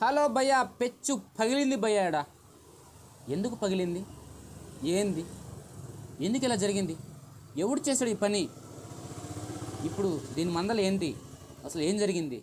Hello భయ్యా, పెచ్చు పగిలింది భయ్యాడా. ఎందుకు పగిలింది? ఏంది? ఎందుకు ఇలా జరిగింది? ఎవడు చేశాడు ఈ పని? ఇప్పుడు దీని మందలు ఏంటి? అసలు ఏం జరిగింది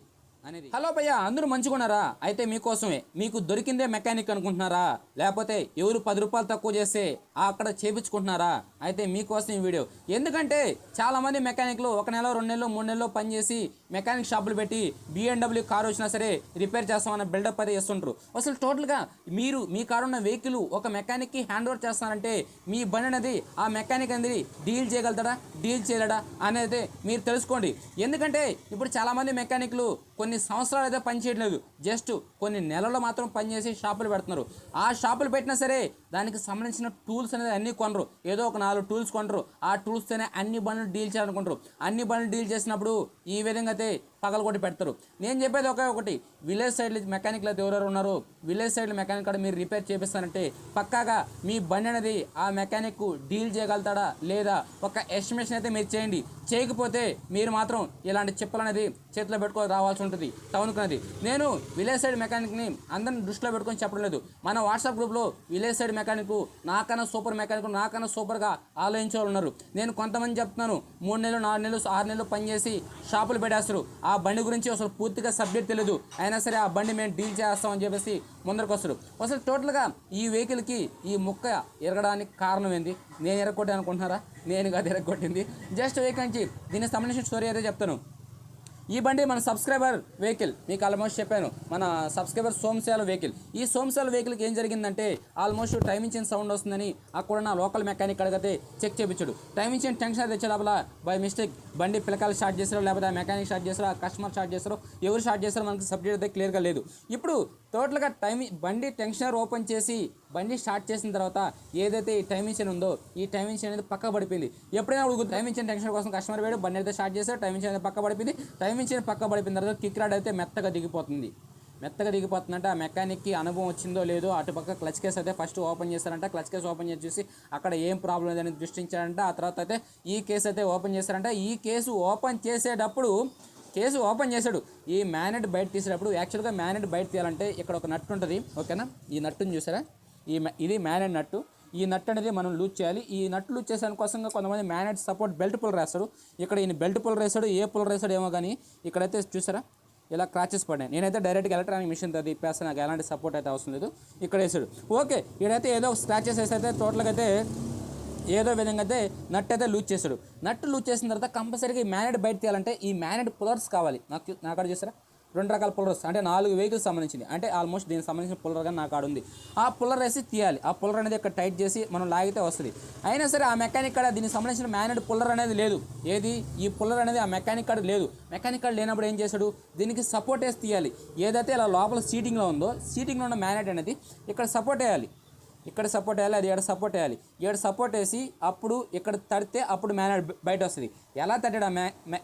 అనేది. హలో భయ్యా, అందరూ మంచుకున్నారా? అయితే మీకోసమే. మీకు దొరికిందే మెకానిక్ అనుకుంటున్నారా? లేకపోతే ఎవరు 10 రూపాయలు తక్కువ చేస్తే అక్కడ చేపించుకుంటున్నారా? అయితే మీకోసం ఈ వీడియో. ఎందుకంటే చాలామంది మెకానిక్లు 1 నెల 2 నెలలు 3 నెలలు పనిచేసి మెకానిక్ షాపులు పెట్టి BMW కారు వచ్చినా సరే రిపేర్ చేస్తామన్న బిల్డప్ అయితే చేస్తుంటారు. అసలు టోటల్గా మీరు మీ కారు ఉన్న వెహికల్ ఒక మెకానిక్కి హ్యాండ్ ఓవర్ చేస్తారంటే మీ బండి అనేది ఆ మెకానిక్ అనేది డీల్ చేయగలుగుతాడా, డీల్ చేయలేడా అనేది మీరు తెలుసుకోండి. ఎందుకంటే ఇప్పుడు చాలామంది మెకానిక్లు కొన్ని సంవత్సరాలు అయితే పని చేయట్లేదు, జస్ట్ కొన్ని నెలల్లో మాత్రం పనిచేసి షాపులు పెడుతున్నారు. ఆ షాపులు పెట్టినా సరే దానికి సంబంధించిన టూల్స్ అనేది అన్నీ కొనరు. ఏదో ఒక 4 టూల్స్ కొంటారు. ఆ టూల్స్తోనే అన్ని బండ్లు డీల్ చేయాలనుకుంటారు. అన్ని బండ్లు డీల్ చేసినప్పుడు ఈ విధంగా అయితే పగలగొట్టి పెడతారు. నేను చెప్పేది ఒకటి, విలేజ్ సైడ్ మెకానిక్లు అయితే ఎవరెవరు ఉన్నారో విలేజ్ సైడ్ మెకానిక్ కూడా మీరు రిపేర్ చేపిస్తానంటే పక్కాగా మీ బండి అనేది ఆ మెకానిక్ డీల్ చేయగలుగుతాడా లేదా ఒక ఎస్టిమేషన్ అయితే మీరు చేయండి. చేయకపోతే మీరు మాత్రం ఇలాంటి చిప్పలు అనేది చేతిలో పెట్టుకొని రావాల్సి ఉంటుంది టౌన్కి అనేది. నేను విలేజ్ సైడ్ మెకానిక్ని అందరిని దృష్టిలో పెట్టుకొని చెప్పడం లేదు. మన వాట్సాప్ గ్రూప్లో విలేజ్ సైడ్ మెకానిక్ నాకన్నా సూపర్ మెకానిక్ నాకన్నా సూపర్గా ఆలోచించే వాళ్ళు ఉన్నారు. నేను కొంతమంది చెప్తున్నాను 3 నెలలు 4 నెలలు 6 నెలలు పనిచేసి షాపులు పెట్టేస్తారు. ఆ బండి గురించి అసలు పూర్తిగా సబ్జెక్ట్ తెలియదు, అయినా సరే ఆ బండి మేము డీల్ చేస్తామని చెప్పేసి ముందరకు వస్తారు. అసలు టోటల్గా ఈ వెహికల్కి ఈ ముక్క ఎరగడానికి కారణం ఏంది? నేను ఎరగొట్టాను అనుకుంటున్నారా? నేను కాదు ఎరగొట్టింది. జస్ట్ వెహికల్ నుంచి దీనికి సంబంధించిన స్టోరీ అయితే చెప్తాను. ఈ బండి మన సబ్స్క్రైబర్ వెహికల్, మీకు ఆల్మోస్ట్ చెప్పాను, మన సబ్స్క్రైబర్ సోమశాల వెహికల్. ఈ సోమశాల వెహికల్కి ఏం జరిగిందంటే ఆల్మోస్ట్ టైం ఇచ్చిన సౌండ్ వస్తుందని అక్కడ నా లోకల్ మెకానిక్ అడిగితే చెక్ చేయించాడు. టైం ఇచ్చిన టెన్షన్ తెచ్చే లోపల బై మిస్టేక్ బండి పిల్లకాయలు స్టార్ట్ చేస్తారో లేకపోతే ఆ మెకానిక్ స్టార్ట్ చేస్తారో ఆ కస్టమర్ స్టార్ట్ చేస్తారో ఎవరు స్టార్ట్ చేస్తారో మనకి సబ్జెక్ట్ అయితే క్లియర్గా లేదు. ఇప్పుడు టోటల్గా బండి టెన్షనర్ ఓపెన్ చేసి బండి స్టార్ట్ చేసిన తర్వాత ఏదైతే ఈ టైమింగ్ ఉందో ఈ టైమింగ్ అనేది పక్క పడిపోయింది. ఎప్పుడైనా టైమింగ్ టెన్షన్ కోసం కస్టమర్ వేడు బండి అయితే స్టార్ట్ చేస్తే టైమింగ్ అనేది పక్క పడిపోయింది. టైమింగ్ పక్క పడిపోయిన తర్వాత కిక్ రాడ్ అయితే మెత్తగా దిగిపోతుంది. అంటే ఆ మెకానిక్కి అనుభవం వచ్చిందో లేదో అటుపక్క క్లచ్ కేస్ అయితే ఫస్ట్ ఓపెన్ చేస్తారంట. క్లచ్ కేస్ ఓపెన్ చేసి అక్కడ ఏం ప్రాబ్లం లేదని దృష్టించారంట. ఆ తర్వాత అయితే ఈ కేసు అయితే ఓపెన్ చేస్తారంట. ఈ కేసు ఓపెన్ చేసేటప్పుడు ఓపెన్ చేశాడు. ఈ మ్యానెట్ బయట తీసేటప్పుడు యాక్చువల్గా మ్యానెట్ బయట తీయాలంటే ఇక్కడ ఒక నట్టు ఉంటుంది, ఓకేనా? ఈ నట్టుని చూసారా? ఇది మ్యానెట్ నట్టు. ఈ నట్ అనేది మనం లూజ్ చేయాలి. ఈ నట్ లూజ్ చేసే కోసంగా కొంతమంది మ్యానెట్ సపోర్ట్ బెల్ట్ పుల్ రాస్తాడు. ఇక్కడ ఈయన బెల్ట్ పుల్ రాస్తాడు, ఏ పుల్ రాస్తాడు ఏమో కానీ ఇక్కడైతే చూసారా ఇలా క్రాచెస్ పడ్డాయి. నేనైతే డైరెక్ట్గా ఎలక్ట్రానిక్ మిషన్తో తిప్పేస్తాను, నాకు ఎలాంటి సపోర్ట్ అయితే అవసరం లేదు. ఇక్కడ వేసాడు. ఓకే, ఇక్కడైతే ఏదో స్క్రాచెస్ వేసి అయితే టోటల్గా అయితే ఏదో విధంగా అయితే నట్ అయితే లూజ్ చేశాడు. నట్టు లూజ్ చేసిన తర్వాత కంపల్సరీగా ఈ మ్యానెట్ బయట తీయాలంటే ఈ మ్యానెట్ పుల్లర్స్ కావాలి. నాకు చూసారా 2 రకాల పుల్లర్స్, అంటే 4 వెహికల్స్ సంబంధించింది, అంటే ఆల్మోస్ట్ దీనికి సంబంధించిన పుల్లర్ కానీ నాకు ఆడ ఉంది. ఆ పుల్లర్ వేసి తీయాలి. ఆ పుల్లర్ అనేది ఇక్కడ టైట్ చేసి మనం లాగితే వస్తుంది. అయినా సరే ఆ మెకానిక్ కాడ దీనికి సంబంధించిన మ్యానెట్ పుల్లర్ అనేది లేదు. ఏది ఈ పుల్లర్ అనేది ఆ మెకానిక్ కాడ లేదు. మెకానిక్ కాడ లేనప్పుడు ఏం చేశాడు, దీనికి సపోర్ట్ వేసి తీయాలి. ఏదైతే ఇలా లోపల సీటింగ్లో ఉందో సీటింగ్లో ఉన్న మ్యానెట్ అనేది ఇక్కడ సపోర్ట్ వేయాలి. ఇక్కడ సపోర్ట్ వేయాలి, అది ఇక్కడ సపోర్ట్ వేయాలి. ఇక్కడ సపోర్ట్ వేసి అప్పుడు ఇక్కడ తడితే అప్పుడు మ్యానెట్ బయట వస్తుంది. ఎలా తట్టాడు ఆ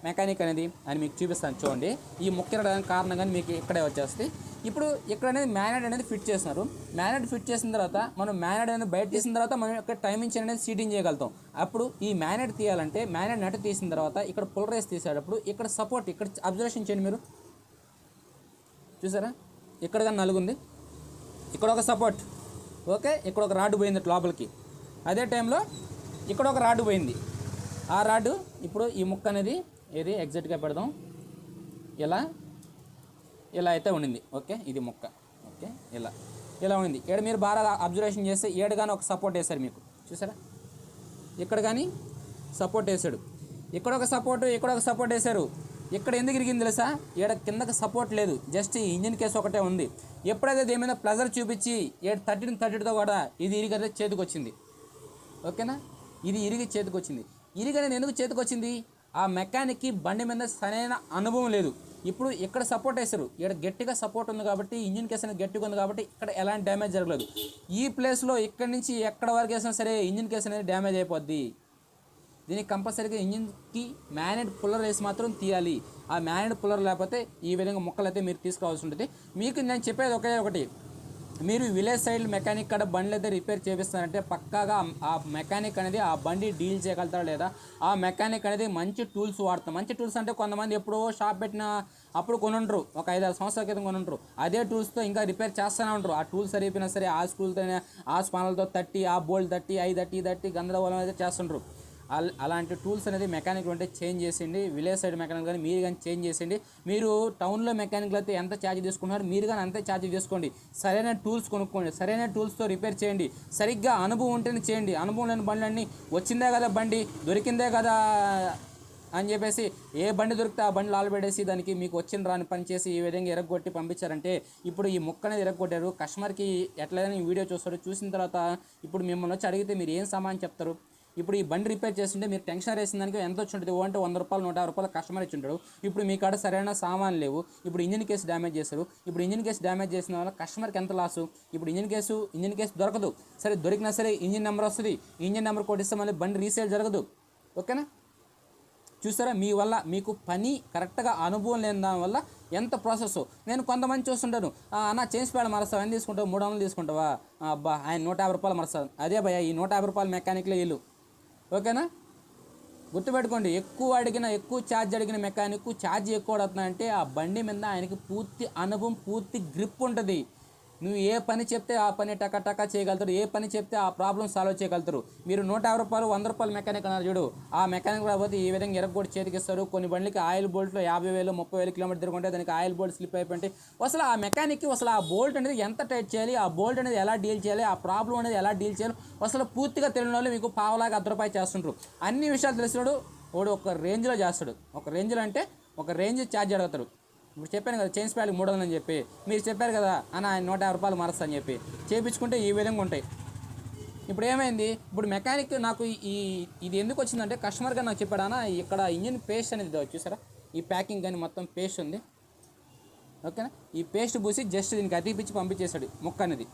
మెకానిక్ అనేది అని మీకు చూపిస్తాను చూడండి. ఈ ముఖ్యడానికి కారణం కానీ మీకు ఇక్కడే వచ్చేస్తుంది. ఇప్పుడు ఇక్కడ అనేది మ్యానెట్ అనేది ఫిట్ చేస్తున్నారు. మ్యానెట్ ఫిట్ చేసిన తర్వాత మనం మ్యానెట్ అనేది బయట తీసిన తర్వాత మనం ఇక్కడ టైమింగ్ అనేది సీటింగ్ చేయగలుగుతాం. అప్పుడు ఈ మ్యానెట్ తీయాలంటే మ్యానెట్ నట్టు తీసిన తర్వాత ఇక్కడ పుల్లరేసి తీసేటప్పుడు ఇక్కడ సపోర్ట్ ఇక్కడ అబ్జర్వేషన్ చేయండి మీరు. చూసారా ఇక్కడ కానీ నలుగుంది, ఇక్కడ ఒక సపోర్ట్, ఓకే, ఇక్కడ ఒక రాడ్ పోయింది లోపలికి. అదే టైంలో ఇక్కడ ఒక రాడ్ పోయింది. ఆ రాడ్ ఇప్పుడు ఈ ముక్క అనేది ఏది ఎగ్జాక్ట్గా పెడదాం, ఇలా అయితే ఉండింది. ఓకే, ఇది ముక్క, ఓకే, ఇలా ఉండింది. ఇక్కడ మీరు బాగా అబ్జర్వేషన్ చేస్తే ఏడు కానీ ఒక సపోర్ట్ వేశారు మీకు, చూసారా? ఇక్కడ కానీ సపోర్ట్ వేసాడు, ఇక్కడ ఒక సపోర్ట్ వేశారు. ఇక్కడ ఎందుకు ఇరిగింది తెలుసా? ఇక్కడ కిందకి సపోర్ట్ లేదు, జస్ట్ ఈ ఇంజిన్ కేసు ఒకటే ఉంది. ఎప్పుడైతే దీని మీద ప్రెజర్ చూపించి 30-30తో కూడా ఇది ఇరిగైతే చేతికి వచ్చింది, ఓకేనా? ఇది ఇరిగి చేతికి వచ్చింది. ఇరిగనేది ఎందుకు చేతికి వచ్చింది? ఆ మెకానిక్కి బండి మీద సరైన అనుభవం లేదు. ఇప్పుడు ఇక్కడ సపోర్ట్ వేస్తారు, ఇక్కడ గట్టిగా సపోర్ట్ ఉంది కాబట్టి ఇంజిన్ కేసు అనేది గట్టిగా ఉంది కాబట్టి ఇక్కడ ఎలాంటి డ్యామేజ్ జరగలేదు. ఈ ప్లేస్లో ఇక్కడి నుంచి ఎక్కడ వరకు వేసినా సరే ఇంజిన్ కేసు అనేది డ్యామేజ్ అయిపోద్ది. దీనికి కంపల్సరీగా ఇంజిన్కి మ్యానెట్ పుల్లర్ వేసి మాత్రం తీయాలి. ఆ మ్యానెట్ పుల్లర్ లేకపోతే ఈ విధంగా ముక్కలు అయితే మీరు తీసుకోవాల్సి ఉంటుంది. మీకు నేను చెప్పేది ఒకటి, మీరు విలేజ్ సైడ్ మెకానిక్ కాడ బండ్లు అయితే రిపేర్ చేపిస్తారంటే పక్కాగా ఆ మెకానిక్ అనేది ఆ బండి డీల్ చేయగలుగుతారా లేదా, ఆ మెకానిక్ అనేది మంచి టూల్స్ వాడతాం. మంచి టూల్స్ అంటే కొంతమంది ఎప్పుడో షాప్ పెట్టిన అప్పుడు కొనుంటారు, ఒక 5-6 సంవత్సరాల క్రితం కొనుంటారు, అదే టూల్స్తో ఇంకా రిపేర్ చేస్తూనే ఉంటారు. ఆ టూల్స్ సరిపోయినా సరే ఆ స్క్రూలతోనే ఆ స్పానర్లతో తట్టి ఆ బోల్ట్ తట్టి అవి తట్టి గందరగోళం అయితే చేస్తుంటారు. అలాంటి టూల్స్ అనేది మెకానిక్ ఉంటే చేంజ్ చేసేయండి. విలేజ్ సైడ్ మెకానిక్ కానీ మీరు కానీ చేంజ్ చేసేయండి. మీరు టౌన్లో మెకానిక్లు అయితే ఎంత ఛార్జ్ తీసుకుంటున్నారు, మీరు కానీ అంతే ఛార్జ్ తీసుకోండి. సరైన టూల్స్ కొనుక్కోండి, సరైన టూల్స్తో రిపేర్ చేయండి. సరిగ్గా అనుభవం ఉంటేనే చేయండి. అనుభవం లేని బండ్లన్నీ వచ్చిందే కదా బండి, దొరికిందే కదా అని చెప్పేసి ఏ బండి దొరికితే ఆ బండి లాలబెట్టేసి దానికి మీకు వచ్చిన రాని పని చేసి ఈ విధంగా ఎరగొట్టి పంపించారంటే ఇప్పుడు ఈ ముక్క అనేది ఎరగొట్టారు. కస్టమర్కి ఎట్లయినా ఈ వీడియో చూస్తారు, చూసిన తర్వాత ఇప్పుడు మిమ్మల్ని వచ్చి అడిగితే మీరు ఏం సామాన్ చెప్తారు? ఇప్పుడు ఈ బండి రిపేర్ చేస్తుంటే మీరు టెన్షన్ వేసిన దానికి ఎంత వచ్చి ఉంటుంది? అంటే 100 రూపాయలు 150 రూపాయలు కస్టమర్ ఇచ్చి ఉంటాడు. ఇప్పుడు మీ కాడ సరైన సామాన్ లేవు, ఇప్పుడు ఇంజిన్ కేసు డ్యామేజ్ చేస్తారు. ఇప్పుడు ఇంజిన్ కేసు డ్యామేజ్ చేసిన వల్ల కస్టమర్కి ఎంత లాసు? ఇప్పుడు ఇంజిన్ కేసు దొరకదు. సరే దొరికినా సరే ఇంజిన్ నెంబర్ వస్తుంది, ఇంజిన్ నెంబర్ కొట్టిస్తే మళ్ళీ బండి రీసేల్ జరగదు. ఓకేనా? చూసారా, మీ వల్ల మీకు పని కరెక్ట్గా అనుభవం లేని దానివల్ల ఎంత ప్రాసెస్. నేను కొంతమంది చూస్తుంటాను, అన్న చేంజ్ ప్యాడ్ మరస్తావు, ఎంత తీసుకుంటావు? 300 తీసుకుంటావా? అబ్బా ఆయన 150 రూపాయలు మరస్తాను. అదే భయ ఈ 150 రూపాయలు మెకానిక్లో వీళ్ళు. ఓకేనా? గుర్తుపెట్టుకోండి, ఎక్కువ ఛార్జ్ అడిగిన మెకానిక్ ఛార్జ్ ఎక్కువ అడుగుతున్నాయంటే ఆ బండి మీద ఆయనకి పూర్తి అనుభవం, పూర్తి గ్రిప్ ఉంటుంది. నువ్వు ఏ పని చెప్తే ఆ పని టకా చేయగలుగుతారు, ఏ పని చెప్తే ఆ ప్రాబ్లం సాల్వ్ చేయగలుగుతారు. మీరు 150 రూపాయలు 100 రూపాయలు మెకానిక్ అన్నారు చూడు, ఆ మెకానిక్ రాకపోతే ఈ విధంగా ఎరగొట్టి చేతికిస్తారు. కొన్ని బండ్లకి ఆయిల్ బోల్ట్లో 50,000 30,000 కిలోమీటర్ తిరుగుంటే దానికి ఆయిల్ బోల్ట్ స్లిప్ అయిపోయింటాయి. అసలు ఆ మెకానిక్కి అసలు ఆ బోల్ట్ అనేది ఎంత టైట్ చేయాలి, ఆ బోల్ట్ అనేది ఎలా డీల్ చేయాలి, ఆ ప్రాబ్లం అనేది ఎలా డీల్ చేయాలి అసలు పూర్తిగా తెలియని వాళ్ళు మీకు పావలాగా ₹1 చేస్తుంటారు. అన్ని విషయాలు తెలిసినాడు వాడు ఒక రేంజ్లో చేస్తాడు. ఒక రేంజ్లో అంటే ఒక రేంజ్ ఛార్జ్ అడుగుతాడు. ఇప్పుడు చెప్పాను కదా చేంజ్ ప్యాడ్కి 300 అని చెప్పి, మీరు చెప్పారు కదా అన్న 150 రూపాయలు మరస్తా అని చెప్పి చేయించుకుంటే ఈ విధంగా ఉంటాయి. ఇప్పుడు ఏమైంది, ఇప్పుడు మెకానిక్ నాకు ఇది ఎందుకు వచ్చిందంటే కస్టమర్గా నాకు చెప్పాడు, అన్న ఇక్కడ ఇంజిన్ పేస్ట్ అనేది చూసారా, ఈ ప్యాకింగ్ కానీ మొత్తం పేస్ట్ ఉంది. ఓకేనా? ఈ పేస్ట్ పూసి జస్ట్ దీనికి అతికిపించి పంపించేశాడు ముక్క అనేది.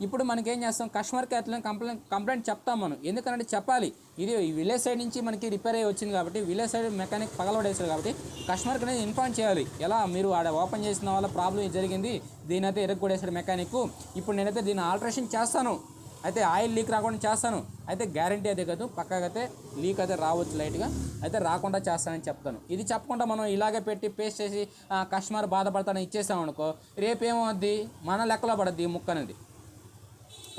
ఇప్పుడు మనకేం చేస్తాం, కస్టమర్కి అట్లా కంప్లైంట్ చెప్తాం మనం. ఎందుకంటే చెప్పాలి, ఇది విలేజ్ సైడ్ నుంచి మనకి రిపేర్ అయ్యి వచ్చింది కాబట్టి, విలేజ్ సైడ్ మెకానిక్ పగలబడేసాడు కాబట్టి కస్టమర్కి అనేది ఇన్ఫార్మ్ చేయాలి. ఎలా మీరు ఆడ ఓపెన్ చేసిన వల్ల ప్రాబ్లం జరిగింది, దీని అయితే ఎరగొడేసాడు మెకానిక్, ఇప్పుడు నేనైతే దీన్ని ఆల్టరేషన్ చేస్తాను, అయితే ఆయిల్ లీక్ రాకుండా చేస్తాను, అయితే గ్యారంటీ అయితే కాదు పక్కాగా అయితే లీక్ అయితే రావచ్చు లైట్గా, అయితే రాకుండా చేస్తానని చెప్తాను. ఇది చెప్పకుండా మనం ఇలాగే పెట్టి పేస్ట్ చేసి కస్టమర్ బాధపడతానని ఇచ్చేసామనుకో, రేపేమవుద్ది మన లెక్కలో పడద్ది ఈ ముక్క అనేది.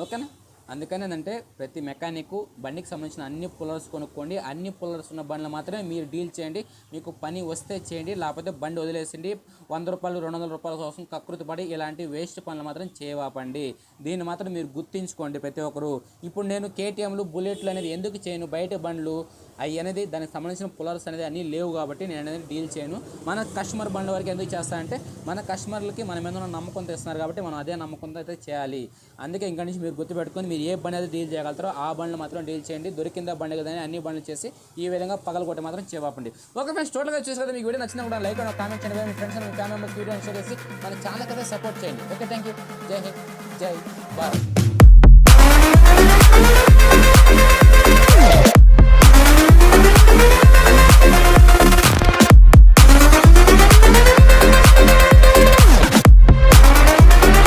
ఓకేనా? అందుకని ఏంటంటే ప్రతి మెకానిక్ బండికి సంబంధించిన అన్ని పుల్లర్స్ కొనుక్కోండి. అన్ని పుల్లర్స్ ఉన్న బండ్లు మాత్రమే మీరు డీల్ చేయండి. మీకు పని వస్తే చేయండి, లేకపోతే బండి వదిలేసిండి 100 రూపాయలు 200 రూపాయల కోసం కకృతి పడి ఇలాంటి వేస్ట్ పనులు మాత్రం చేయవాపండి. దీన్ని మాత్రం మీరు గుర్తించుకోండి ప్రతి ఒక్కరు. ఇప్పుడు నేను కేటీఎంలు బుల్లెట్లు అనేది ఎందుకు చేయను, బయట బండ్లు అవి అనేది దానికి సంబంధించిన పుల్లర్స్ అనేది అన్నీ లేవు కాబట్టి నేను అనేది డీల్ చేయను. మన కస్టమర్ బండ్ల వరకు ఎందుకు చేస్తానంటే మన కస్టమర్లకి మన మీద ఉన్న నమ్మకంతో ఇస్తున్నారు కాబట్టి మనం అదే నమ్మకంతో అయితే చేయాలి. అందుకే ఇంకా నుంచి మీరు గుర్తుపెట్టుకొని మీరు ఏ బండి అయితే డీల్ చేయగలుగుతారో ఆ బండ్లు మాత్రం డీల్ చేయండి. దొరికిందా బండి కదని అన్ని బండ్లు చేసి ఈ విధంగా పగలగొట్టి మాత్రం చేయవాపండి. ఓకే ఫ్రెండ్స్, టోటల్గా చూసి కదా మీకు వీడియో నచ్చినా కూడా లైక్ అండ్ కామెంట్ చేయండి. మీ friends and family members video share చేసి మన ఛానల్ కదా సపోర్ట్ చేయండి. Okay, thank you. Jai Hind, జై భారత్.